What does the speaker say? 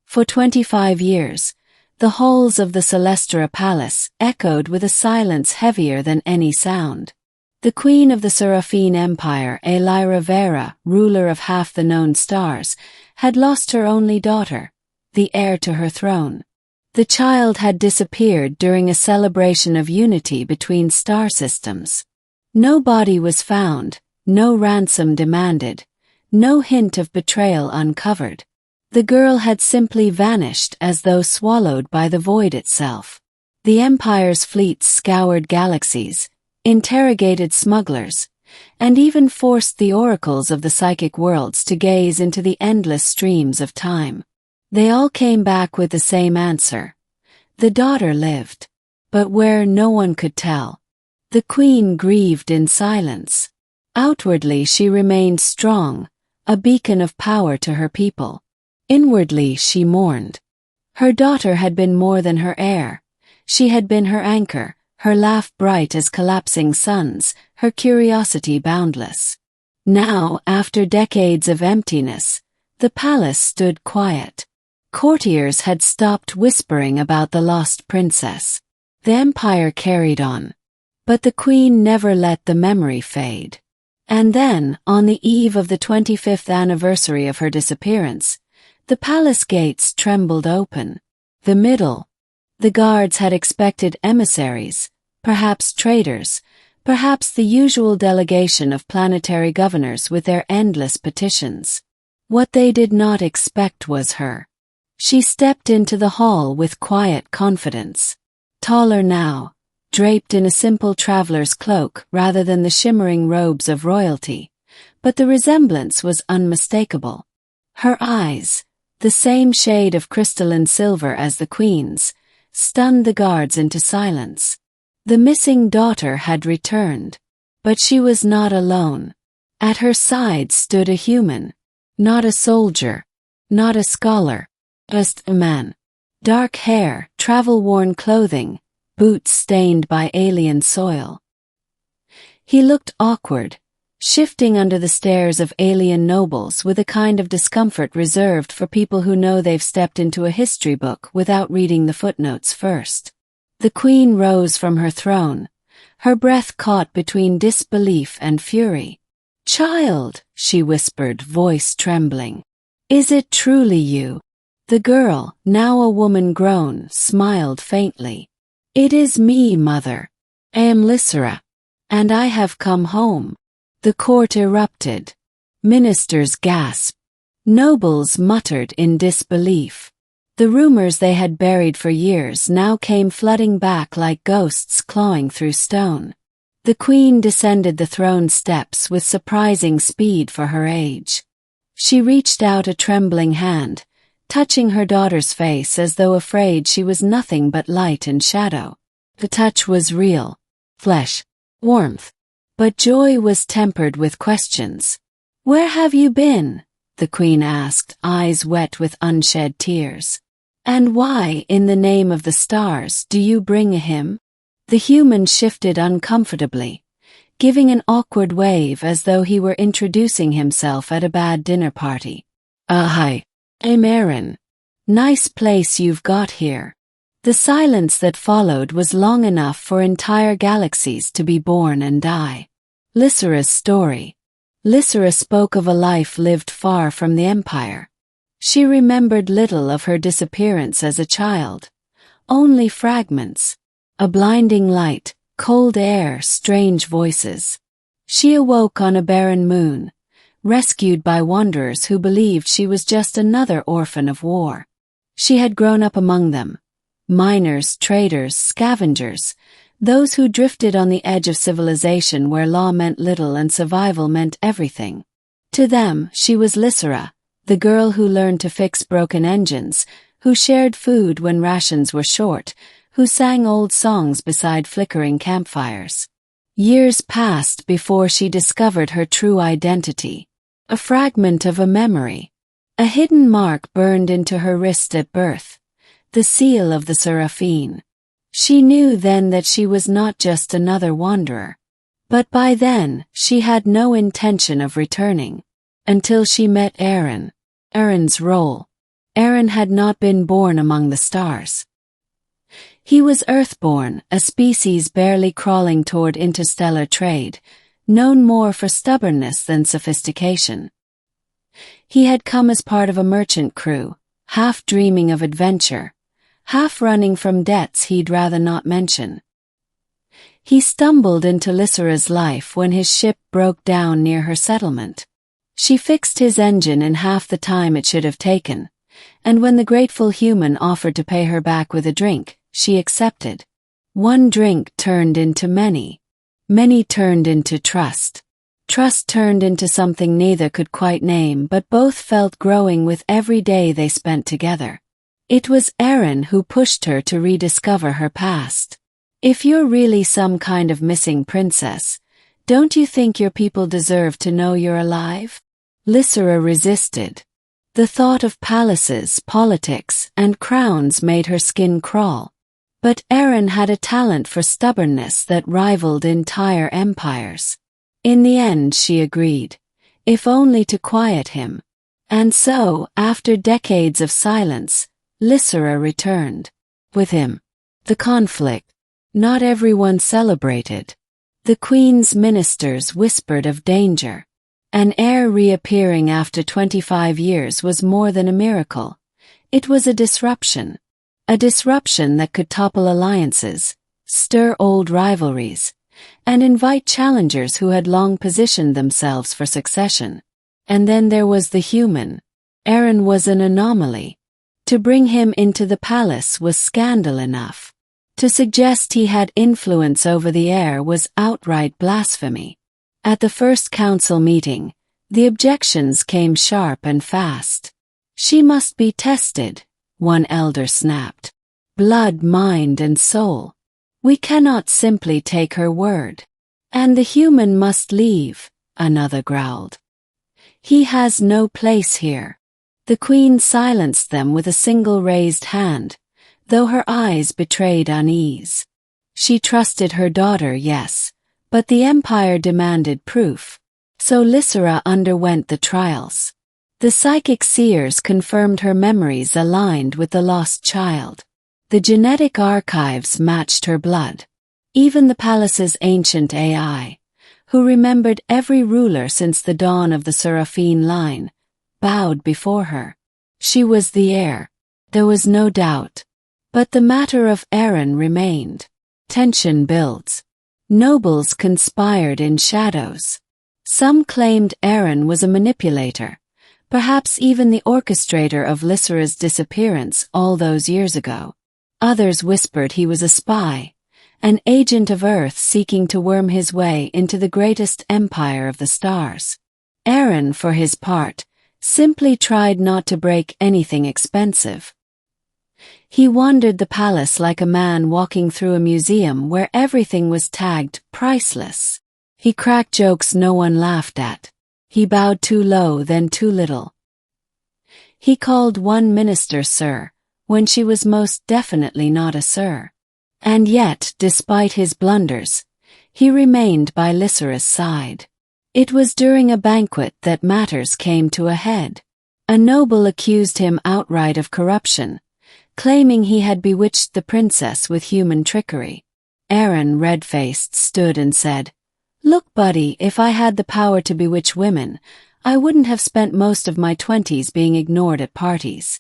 For 25 years, the halls of the Celestra Palace echoed with a silence heavier than any sound. The queen of the Seraphine Empire, Elira Vera, ruler of half the known stars, had lost her only daughter, the heir to her throne. The child had disappeared during a celebration of unity between star systems. No body was found, no ransom demanded, no hint of betrayal uncovered. The girl had simply vanished as though swallowed by the void itself. The Empire's fleets scoured galaxies, interrogated smugglers, and even forced the oracles of the psychic worlds to gaze into the endless streams of time. They all came back with the same answer. The daughter lived, but where no one could tell. The queen grieved in silence. Outwardly she remained strong, a beacon of power to her people. Inwardly she mourned. Her daughter had been more than her heir. She had been her anchor, her laugh bright as collapsing suns, her curiosity boundless. Now, after decades of emptiness, the palace stood quiet. Courtiers had stopped whispering about the lost princess. The empire carried on. But the queen never let the memory fade. And then, on the eve of the 25th anniversary of her disappearance, the palace gates trembled open. The guards had expected emissaries, perhaps traitors, perhaps the usual delegation of planetary governors with their endless petitions. What they did not expect was her. She stepped into the hall with quiet confidence. Taller now, draped in a simple traveler's cloak rather than the shimmering robes of royalty, but the resemblance was unmistakable. Her eyes, the same shade of crystalline silver as the queen's, stunned the guards into silence. The missing daughter had returned, but she was not alone. At her side stood a human, not a soldier, not a scholar, just a man. Dark hair, travel-worn clothing, boots stained by alien soil. He looked awkward, shifting under the stares of alien nobles with a kind of discomfort reserved for people who know they've stepped into a history book without reading the footnotes first. The queen rose from her throne, her breath caught between disbelief and fury. "Child," she whispered, voice trembling. "Is it truly you?" The girl, now a woman grown, smiled faintly. "It is me, mother. I am Lysera, and I have come home." The court erupted. Ministers gasped. Nobles muttered in disbelief. The rumors they had buried for years now came flooding back like ghosts clawing through stone. The queen descended the throne steps with surprising speed for her age. She reached out a trembling hand, touching her daughter's face as though afraid she was nothing but light and shadow. The touch was real, flesh, warmth. But joy was tempered with questions. "Where have you been?" the queen asked, eyes wet with unshed tears. "And why, in the name of the stars, do you bring him?" The human shifted uncomfortably, giving an awkward wave as though he were introducing himself at a bad dinner party. Hi, I'm Aaron. Nice place you've got here." The silence that followed was long enough for entire galaxies to be born and die. Lysera's story. Lysera spoke of a life lived far from the Empire. She remembered little of her disappearance as a child. Only fragments. A blinding light, cold air, strange voices. She awoke on a barren moon, rescued by wanderers who believed she was just another orphan of war. She had grown up among them. Miners, traders, scavengers, those who drifted on the edge of civilization where law meant little and survival meant everything. To them, she was Lysera, the girl who learned to fix broken engines, who shared food when rations were short, who sang old songs beside flickering campfires. Years passed before she discovered her true identity. A fragment of a memory. A hidden mark burned into her wrist at birth. The seal of the Seraphine. She knew then that she was not just another wanderer. But by then, she had no intention of returning. Until she met Aaron. Aaron's role. Aaron had not been born among the stars. He was Earthborn, a species barely crawling toward interstellar trade, known more for stubbornness than sophistication. He had come as part of a merchant crew, half dreaming of adventure, half running from debts he'd rather not mention. He stumbled into Lysera's life when his ship broke down near her settlement. She fixed his engine in half the time it should have taken, and when the grateful human offered to pay her back with a drink, she accepted. One drink turned into many. Many turned into trust. Trust turned into something neither could quite name, but both felt growing with every day they spent together. It was Aaron who pushed her to rediscover her past. If you're really some kind of missing princess, don't you think your people deserve to know you're alive? Lysera resisted. The thought of palaces, politics, and crowns made her skin crawl. But Aaron had a talent for stubbornness that rivaled entire empires. In the end she agreed, if only to quiet him. And so, after decades of silence, Lysera returned. With him. The conflict. Not everyone celebrated. The Queen's ministers whispered of danger. An heir reappearing after 25 years was more than a miracle. It was a disruption. A disruption that could topple alliances, stir old rivalries, and invite challengers who had long positioned themselves for succession. And then there was the human. Aaron was an anomaly. To bring him into the palace was scandal enough. To suggest he had influence over the heir was outright blasphemy. At the first council meeting, the objections came sharp and fast. She must be tested, one elder snapped. Blood, mind, and soul. We cannot simply take her word. And the human must leave, another growled. He has no place here. The Queen silenced them with a single raised hand, though her eyes betrayed unease. She trusted her daughter, yes, but the Empire demanded proof. So Lysera underwent the trials. The psychic seers confirmed her memories aligned with the lost child. The genetic archives matched her blood. Even the palace's ancient AI, who remembered every ruler since the dawn of the Seraphine line, bowed before her. She was the heir. There was no doubt. But the matter of Aaron remained. Tension builds. Nobles conspired in shadows. Some claimed Aaron was a manipulator, perhaps even the orchestrator of Lysera's disappearance all those years ago. Others whispered he was a spy, an agent of Earth seeking to worm his way into the greatest empire of the stars. Aaron, for his part, simply tried not to break anything expensive. He wandered the palace like a man walking through a museum where everything was tagged priceless. He cracked jokes no one laughed at. He bowed too low, then too little. He called one minister sir, when she was most definitely not a sir. And yet, despite his blunders, he remained by Lysera's side. It was during a banquet that matters came to a head. A noble accused him outright of corruption, claiming he had bewitched the princess with human trickery. Aaron, red-faced, stood and said, "Look, buddy, if I had the power to bewitch women, I wouldn't have spent most of my 20s being ignored at parties."